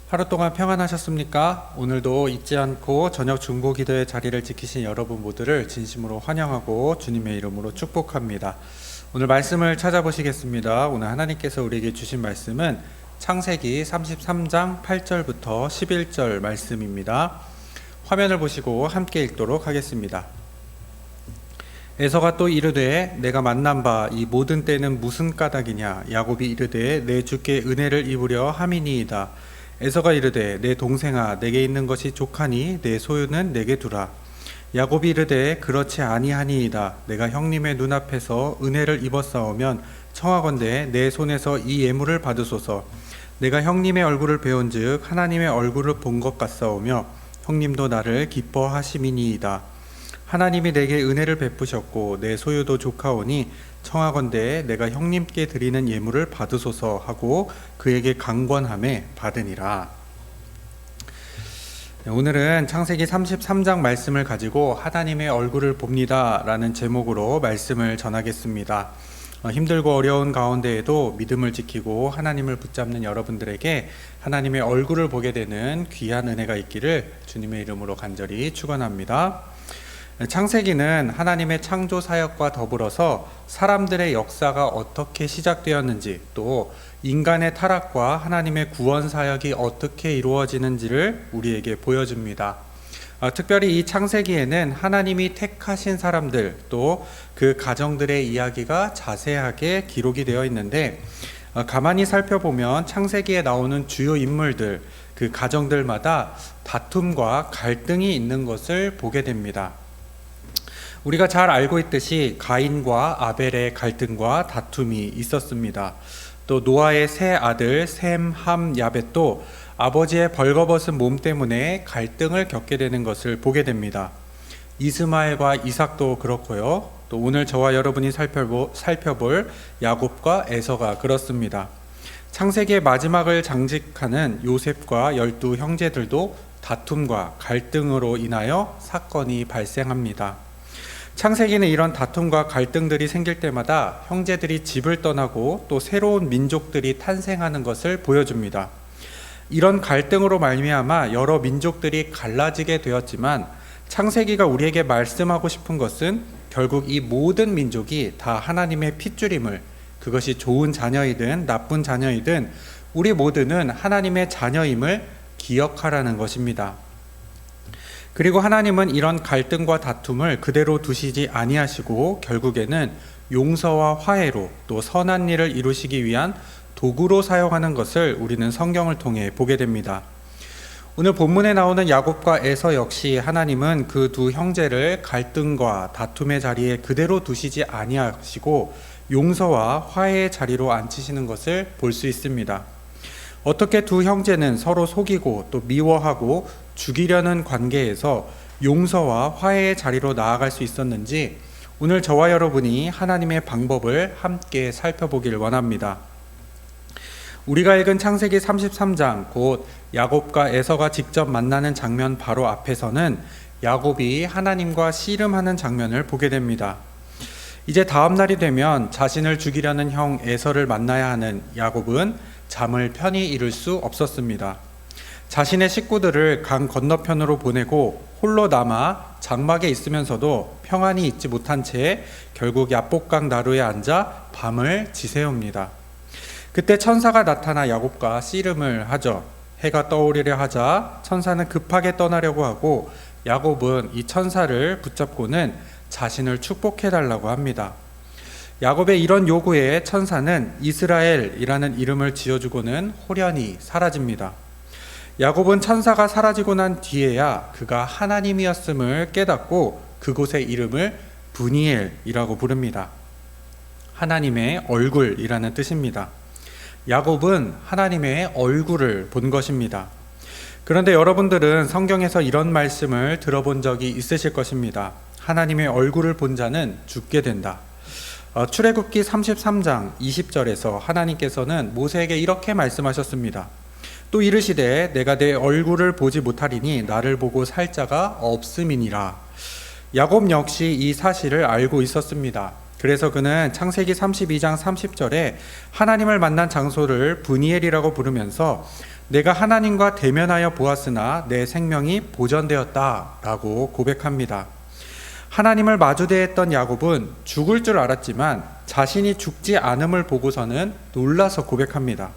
하루 동안 평안하셨습니까? 오늘도 잊지 않고 저녁 중보 기도의 자리를 지키신 여러분 모두를 진심으로 환영하고 주님의 이름으로 축복합니다. 오늘 말씀을 찾아보시겠습니다. 오늘 하나님께서 우리에게 주신 말씀은 창세기 33장 8절부터 11절 말씀입니다. 화면을 보시고 함께 읽도록 하겠습니다. 에서가 또 이르되 내가 만난 바 이 모든 때는 무슨 까닭이냐? 야곱이 이르되 내 주께 은혜를 입으려 함이니이다. 에서가 이르되 내 동생아 내게 있는 것이 족하니 내 소유는 내게 두라. 야곱이 이르되 그렇지 아니하니이다. 내가 형님의 눈앞에서 은혜를 입었사오면 청하건대 내 손에서 이 예물을 받으소서. 내가 형님의 얼굴을 배운즉 하나님의 얼굴을 본 것 같사오며 형님도 나를 기뻐하심이니이다. 하나님이 내게 은혜를 베푸셨고 내 소유도 족하오니 청하건대 내가 형님께 드리는 예물을 받으소서 하고 그에게 강권함에 받으니라. 오늘은 창세기 33장 말씀을 가지고 하나님의 얼굴을 봅니다 라는 제목으로 말씀을 전하겠습니다. 힘들고 어려운 가운데에도 믿음을 지키고 하나님을 붙잡는 여러분들에게 하나님의 얼굴을 보게 되는 귀한 은혜가 있기를 주님의 이름으로 간절히 축원합니다. 창세기는 하나님의 창조 사역과 더불어서 사람들의 역사가 어떻게 시작되었는지, 또 인간의 타락과 하나님의 구원 사역이 어떻게 이루어지는지를 우리에게 보여줍니다. 특별히 이 창세기에는 하나님이 택하신 사람들, 또 그 가정들의 이야기가 자세하게 기록이 되어 있는데, 가만히 살펴보면 창세기에 나오는 주요 인물들, 그 가정들마다 다툼과 갈등이 있는 것을 보게 됩니다. 우리가 잘 알고 있듯이 가인과 아벨의 갈등과 다툼이 있었습니다. 또 노아의 세 아들 셈, 함, 야벳도 아버지의 벌거벗은 몸 때문에 갈등을 겪게 되는 것을 보게 됩니다. 이스마엘과 이삭도 그렇고요. 또 오늘 저와 여러분이 살펴볼 야곱과 에서가 그렇습니다. 창세기의 마지막을 장식하는 요셉과 12 형제들도 다툼과 갈등으로 인하여 사건이 발생합니다. 창세기는 이런 다툼과 갈등들이 생길 때마다 형제들이 집을 떠나고 또 새로운 민족들이 탄생하는 것을 보여줍니다. 이런 갈등으로 말미암아 여러 민족들이 갈라지게 되었지만 창세기가 우리에게 말씀하고 싶은 것은 결국 이 모든 민족이 다 하나님의 핏줄임을, 그것이 좋은 자녀이든 나쁜 자녀이든 우리 모두는 하나님의 자녀임을 기억하라는 것입니다. 그리고 하나님은 이런 갈등과 다툼을 그대로 두시지 아니하시고 결국에는 용서와 화해로 또 선한 일을 이루시기 위한 도구로 사용하는 것을 우리는 성경을 통해 보게 됩니다. 오늘 본문에 나오는 야곱과 에서 역시 하나님은 그 두 형제를 갈등과 다툼의 자리에 그대로 두시지 아니하시고 용서와 화해의 자리로 앉히시는 것을 볼 수 있습니다. 어떻게 두 형제는 서로 속이고 또 미워하고 죽이려는 관계에서 용서와 화해의 자리로 나아갈 수 있었는지 오늘 저와 여러분이 하나님의 방법을 함께 살펴보길 원합니다. 우리가 읽은 창세기 33장, 곧 야곱과 에서가 직접 만나는 장면 바로 앞에서는 야곱이 하나님과 씨름하는 장면을 보게 됩니다. 이제 다음 날이 되면 자신을 죽이려는 형 에서를 만나야 하는 야곱은 잠을 편히 이룰 수 없었습니다. 자신의 식구들을 강 건너편으로 보내고 홀로 남아 장막에 있으면서도 평안히 있지 못한 채 결국 야복강 나루에 앉아 밤을 지새웁니다. 그때 천사가 나타나 야곱과 씨름을 하죠. 해가 떠오르려 하자 천사는 급하게 떠나려고 하고 야곱은 이 천사를 붙잡고는 자신을 축복해달라고 합니다. 야곱의 이런 요구에 천사는 이스라엘이라는 이름을 지어주고는 홀연히 사라집니다. 야곱은 천사가 사라지고 난 뒤에야 그가 하나님이었음을 깨닫고 그곳의 이름을 브니엘이라고 부릅니다. 하나님의 얼굴이라는 뜻입니다. 야곱은 하나님의 얼굴을 본 것입니다. 그런데 여러분들은 성경에서 이런 말씀을 들어본 적이 있으실 것입니다. 하나님의 얼굴을 본 자는 죽게 된다. 출애굽기 33장 20절에서 하나님께서는 모세에게 이렇게 말씀하셨습니다. 또 이르시되 내가 내 얼굴을 보지 못하리니 나를 보고 살 자가 없음이니라. 야곱 역시 이 사실을 알고 있었습니다. 그래서 그는 창세기 32장 30절에 하나님을 만난 장소를 브니엘이라고 부르면서 내가 하나님과 대면하여 보았으나 내 생명이 보전되었다라고 고백합니다. 하나님을 마주대했던 야곱은 죽을 줄 알았지만 자신이 죽지 않음을 보고서는 놀라서 고백합니다.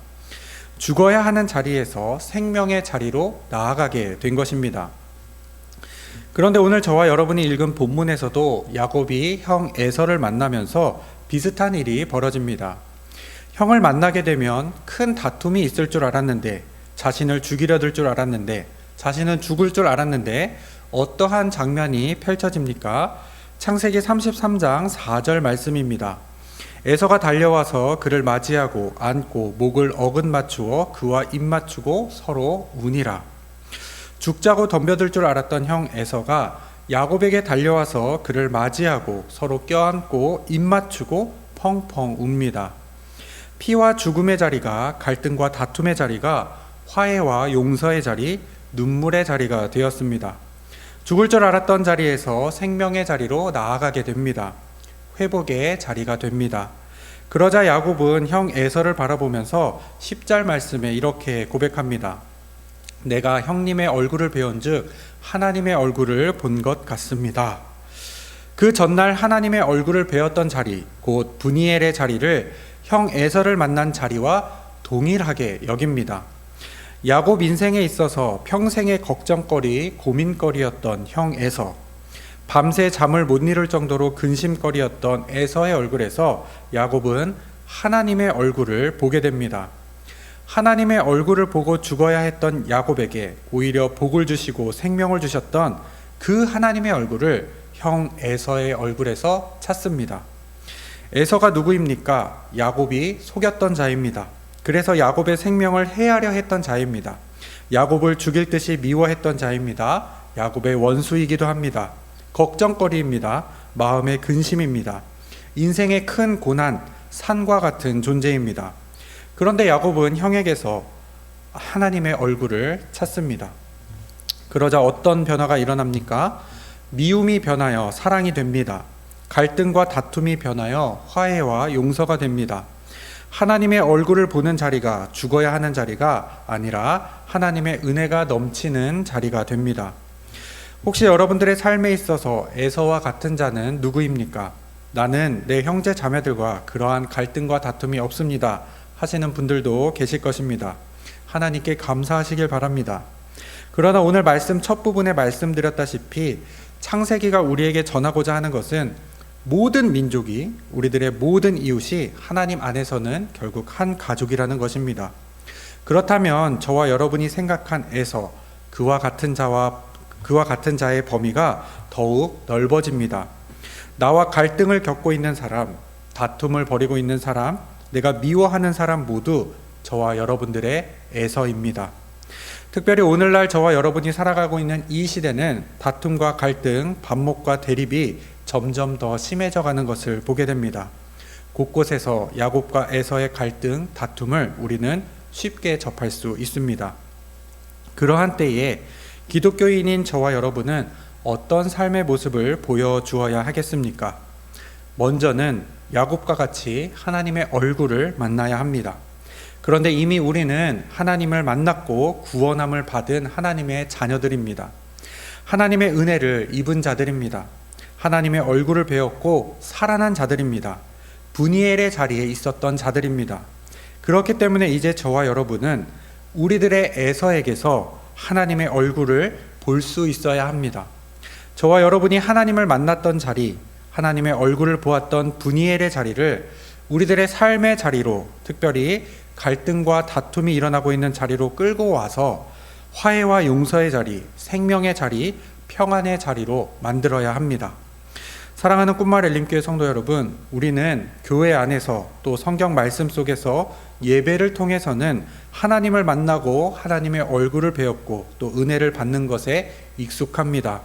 죽어야 하는 자리에서 생명의 자리로 나아가게 된 것입니다. 그런데 오늘 저와 여러분이 읽은 본문에서도 야곱이 형 에서를 만나면서 비슷한 일이 벌어집니다. 형을 만나게 되면 큰 다툼이 있을 줄 알았는데, 자신을 죽이려 들 줄 알았는데, 자신은 죽을 줄 알았는데 어떠한 장면이 펼쳐집니까? 창세기 33장 4절 말씀입니다. 에서가 달려와서 그를 맞이하고 안고 목을 어긋 맞추어 그와 입 맞추고 서로 우니라. 죽자고 덤벼들 줄 알았던 형 에서가 야곱에게 달려와서 그를 맞이하고 서로 껴안고 입 맞추고 펑펑 웁니다. 피와 죽음의 자리가, 갈등과 다툼의 자리가 화해와 용서의 자리, 눈물의 자리가 되었습니다. 죽을 줄 알았던 자리에서 생명의 자리로 나아가게 됩니다. 회복의 자리가 됩니다. 그러자 야곱은 형 에서를 바라보면서 10절 말씀에 이렇게 고백합니다. 내가 형님의 얼굴을 배운즉 하나님의 얼굴을 본 것 같습니다. 그 전날 하나님의 얼굴을 배웠던 자리, 곧 브니엘의 자리를 형 에서를 만난 자리와 동일하게 여깁니다. 야곱 인생에 있어서 평생의 걱정거리, 고민거리였던 형 에서, 밤새 잠을 못 이룰 정도로 근심거리였던 에서의 얼굴에서 야곱은 하나님의 얼굴을 보게 됩니다. 하나님의 얼굴을 보고 죽어야 했던 야곱에게 오히려 복을 주시고 생명을 주셨던 그 하나님의 얼굴을 형 에서의 얼굴에서 찾습니다. 에서가 누구입니까? 야곱이 속였던 자입니다. 그래서 야곱의 생명을 해하려 했던 자입니다. 야곱을 죽일 듯이 미워했던 자입니다. 야곱의 원수이기도 합니다. 걱정거리입니다. 마음의 근심입니다. 인생의 큰 고난, 산과 같은 존재입니다. 그런데 야곱은 형에게서 하나님의 얼굴을 찾습니다. 그러자 어떤 변화가 일어납니까? 미움이 변하여 사랑이 됩니다. 갈등과 다툼이 변하여 화해와 용서가 됩니다. 하나님의 얼굴을 보는 자리가 죽어야 하는 자리가 아니라 하나님의 은혜가 넘치는 자리가 됩니다. 혹시 여러분들의 삶에 있어서 에서와 같은 자는 누구입니까? 나는 내 형제 자매들과 그러한 갈등과 다툼이 없습니다 하시는 분들도 계실 것입니다. 하나님께 감사하시길 바랍니다. 그러나 오늘 말씀 첫 부분에 말씀드렸다시피 창세기가 우리에게 전하고자 하는 것은 모든 민족이, 우리들의 모든 이웃이 하나님 안에서는 결국 한 가족이라는 것입니다. 그렇다면 저와 여러분이 생각한 에서, 그와 같은 자의 범위가 더욱 넓어집니다. 나와 갈등을 겪고 있는 사람, 다툼을 벌이고 있는 사람, 내가 미워하는 사람 모두 저와 여러분들의 에서입니다. 특별히 오늘날 저와 여러분이 살아가고 있는 이 시대는 다툼과 갈등, 반목과 대립이 점점 더 심해져 가는 것을 보게 됩니다. 곳곳에서 야곱과 에서의 갈등, 다툼을 우리는 쉽게 접할 수 있습니다. 그러한 때에 기독교인인 저와 여러분은 어떤 삶의 모습을 보여주어야 하겠습니까? 먼저는 야곱과 같이 하나님의 얼굴을 만나야 합니다. 그런데 이미 우리는 하나님을 만났고 구원함을 받은 하나님의 자녀들입니다. 하나님의 은혜를 입은 자들입니다. 하나님의 얼굴을 배웠고 살아난 자들입니다. 브니엘의 자리에 있었던 자들입니다. 그렇기 때문에 이제 저와 여러분은 우리들의 에서에게서 하나님의 얼굴을 볼 수 있어야 합니다. 저와 여러분이 하나님을 만났던 자리, 하나님의 얼굴을 보았던 브니엘의 자리를 우리들의 삶의 자리로, 특별히 갈등과 다툼이 일어나고 있는 자리로 끌고 와서 화해와 용서의 자리, 생명의 자리, 평안의 자리로 만들어야 합니다. 사랑하는 꿈마을 엘림교회 성도 여러분, 우리는 교회 안에서 또 성경 말씀 속에서 예배를 통해서는 하나님을 만나고 하나님의 얼굴을 배웠고 또 은혜를 받는 것에 익숙합니다.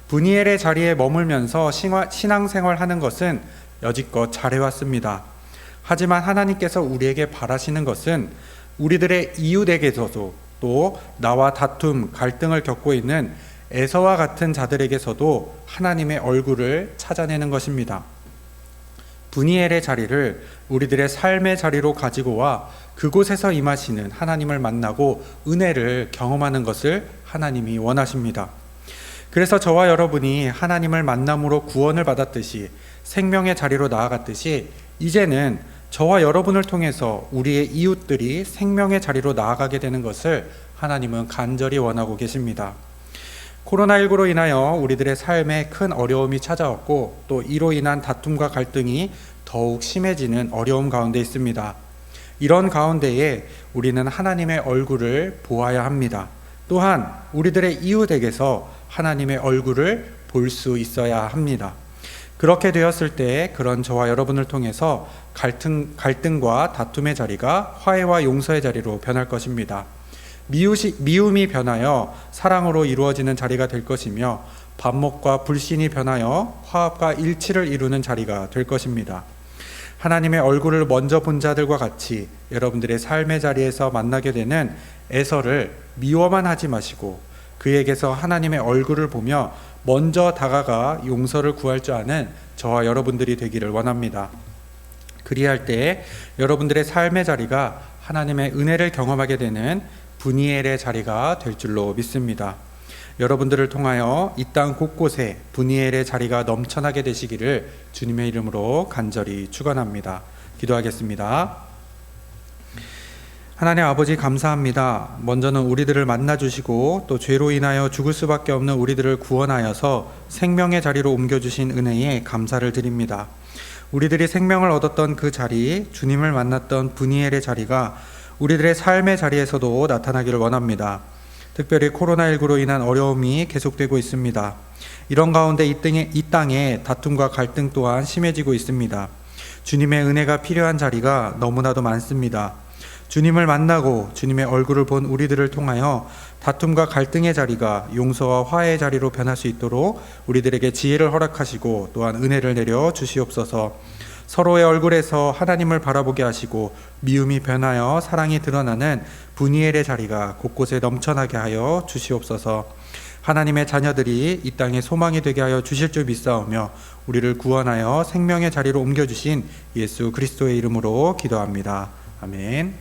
브니엘의 자리에 머물면서 신앙생활하는 것은 여지껏 잘해왔습니다. 하지만 하나님께서 우리에게 바라시는 것은 우리들의 이웃에게서도 또 나와 다툼, 갈등을 겪고 있는 에서와 같은 자들에게서도 하나님의 얼굴을 찾아내는 것입니다. 브니엘의 자리를 우리들의 삶의 자리로 가지고 와 그곳에서 임하시는 하나님을 만나고 은혜를 경험하는 것을 하나님이 원하십니다. 그래서 저와 여러분이 하나님을 만남으로 구원을 받았듯이 생명의 자리로 나아갔듯이 이제는 저와 여러분을 통해서 우리의 이웃들이 생명의 자리로 나아가게 되는 것을 하나님은 간절히 원하고 계십니다. 코로나19로 인하여 우리들의 삶에 큰 어려움이 찾아왔고 또 이로 인한 다툼과 갈등이 더욱 심해지는 어려움 가운데 있습니다. 이런 가운데에 우리는 하나님의 얼굴을 보아야 합니다. 또한 우리들의 이웃에게서 하나님의 얼굴을 볼 수 있어야 합니다. 그렇게 되었을 때 그런 저와 여러분을 통해서 갈등과 다툼의 자리가 화해와 용서의 자리로 변할 것입니다. 미움이 변하여 사랑으로 이루어지는 자리가 될 것이며 반목과 불신이 변하여 화합과 일치를 이루는 자리가 될 것입니다. 하나님의 얼굴을 먼저 본 자들과 같이 여러분들의 삶의 자리에서 만나게 되는 에서를 미워만 하지 마시고 그에게서 하나님의 얼굴을 보며 먼저 다가가 용서를 구할 줄 아는 저와 여러분들이 되기를 원합니다. 그리할 때 여러분들의 삶의 자리가 하나님의 은혜를 경험하게 되는 브니엘의 자리가 될 줄로 믿습니다. 여러분들을 통하여 이 땅 곳곳에 브니엘의 자리가 넘쳐나게 되시기를 주님의 이름으로 간절히 축원합니다. 기도하겠습니다. 하나님 아버지 감사합니다. 먼저는 우리들을 만나주시고 또 죄로 인하여 죽을 수밖에 없는 우리들을 구원하여서 생명의 자리로 옮겨주신 은혜에 감사를 드립니다. 우리들이 생명을 얻었던 그 자리, 주님을 만났던 브니엘의 자리가 우리들의 삶의 자리에서도 나타나기를 원합니다. 특별히 코로나19로 인한 어려움이 계속되고 있습니다. 이런 가운데 이 땅에 다툼과 갈등 또한 심해지고 있습니다. 주님의 은혜가 필요한 자리가 너무나도 많습니다. 주님을 만나고 주님의 얼굴을 본 우리들을 통하여 다툼과 갈등의 자리가 용서와 화해의 자리로 변할 수 있도록 우리들에게 지혜를 허락하시고 또한 은혜를 내려 주시옵소서. 서로의 얼굴에서 하나님을 바라보게 하시고 미움이 변하여 사랑이 드러나는 브니엘의 자리가 곳곳에 넘쳐나게 하여 주시옵소서. 하나님의 자녀들이 이 땅에 소망이 되게 하여 주실 줄 믿사오며 우리를 구원하여 생명의 자리로 옮겨주신 예수 그리스도의 이름으로 기도합니다. 아멘.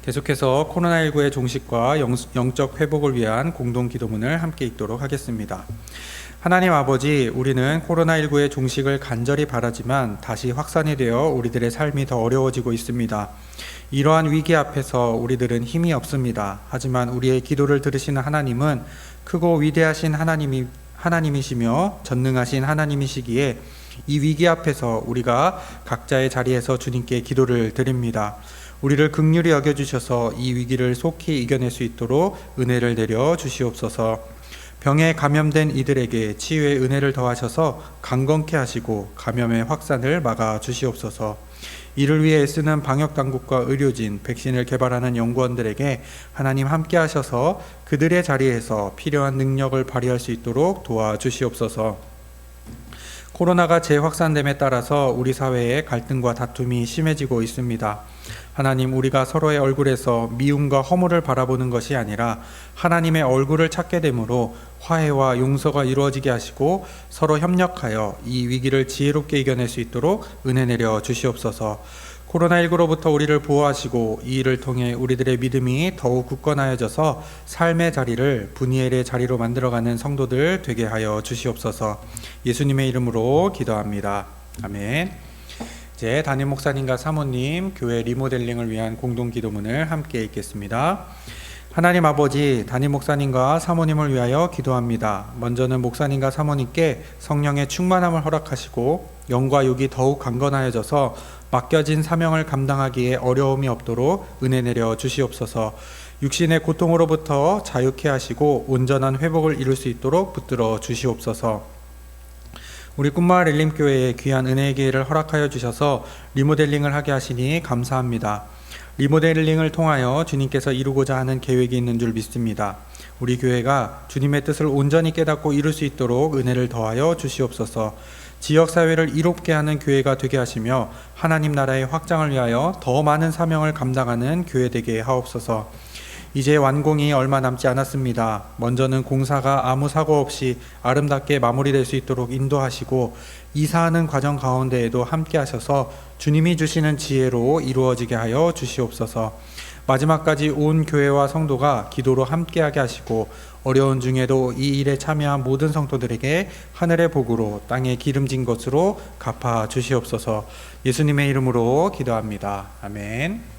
계속해서 코로나19의 종식과 영적 회복을 위한 공동 기도문을 함께 읽도록 하겠습니다. 하나님 아버지, 우리는 코로나19의 종식을 간절히 바라지만 다시 확산이 되어 우리들의 삶이 더 어려워지고 있습니다. 이러한 위기 앞에서 우리들은 힘이 없습니다. 하지만 우리의 기도를 들으시는 하나님은 크고 위대하신 하나님이시며 전능하신 하나님이시기에 이 위기 앞에서 우리가 각자의 자리에서 주님께 기도를 드립니다. 우리를 긍휼히 여겨주셔서 이 위기를 속히 이겨낼 수 있도록 은혜를 내려 주시옵소서. 병에 감염된 이들에게 치유의 은혜를 더하셔서 강건케 하시고 감염의 확산을 막아 주시옵소서. 이를 위해 애쓰는 방역당국과 의료진, 백신을 개발하는 연구원들에게 하나님 함께 하셔서 그들의 자리에서 필요한 능력을 발휘할 수 있도록 도와주시옵소서. 코로나가 재확산됨에 따라서 우리 사회에 갈등과 다툼이 심해지고 있습니다. 하나님, 우리가 서로의 얼굴에서 미움과 허물을 바라보는 것이 아니라 하나님의 얼굴을 찾게 되므로 화해와 용서가 이루어지게 하시고 서로 협력하여 이 위기를 지혜롭게 이겨낼 수 있도록 은혜 내려 주시옵소서. 코로나19로부터 우리를 보호하시고 이 일을 통해 우리들의 믿음이 더욱 굳건하여져서 삶의 자리를 브니엘의 자리로 만들어가는 성도들 되게 하여 주시옵소서. 예수님의 이름으로 기도합니다. 아멘. 이제 담임 목사님과 사모님 교회 리모델링을 위한 공동 기도문을 함께 읽겠습니다. 하나님 아버지, 담임 목사님과 사모님을 위하여 기도합니다. 먼저는 목사님과 사모님께 성령의 충만함을 허락하시고 영과 육이 더욱 강건하여져서 맡겨진 사명을 감당하기에 어려움이 없도록 은혜 내려 주시옵소서. 육신의 고통으로부터 자유케 하시고 온전한 회복을 이룰 수 있도록 붙들어 주시옵소서. 우리 꿈마을 엘림교회에 귀한 은혜의 기회를 허락하여 주셔서 리모델링을 하게 하시니 감사합니다. 리모델링을 통하여 주님께서 이루고자 하는 계획이 있는 줄 믿습니다. 우리 교회가 주님의 뜻을 온전히 깨닫고 이룰 수 있도록 은혜를 더하여 주시옵소서. 지역사회를 이롭게 하는 교회가 되게 하시며 하나님 나라의 확장을 위하여 더 많은 사명을 감당하는 교회 되게 하옵소서. 이제 완공이 얼마 남지 않았습니다. 먼저는 공사가 아무 사고 없이 아름답게 마무리될 수 있도록 인도하시고 이사하는 과정 가운데에도 함께 하셔서 주님이 주시는 지혜로 이루어지게 하여 주시옵소서. 마지막까지 온 교회와 성도가 기도로 함께하게 하시고 어려운 중에도 이 일에 참여한 모든 성도들에게 하늘의 복으로 땅에 기름진 것으로 갚아 주시옵소서. 예수님의 이름으로 기도합니다. 아멘.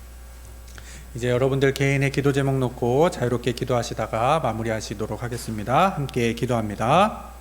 이제 여러분들 개인의 기도 제목 놓고 자유롭게 기도하시다가 마무리하시도록 하겠습니다. 함께 기도합니다.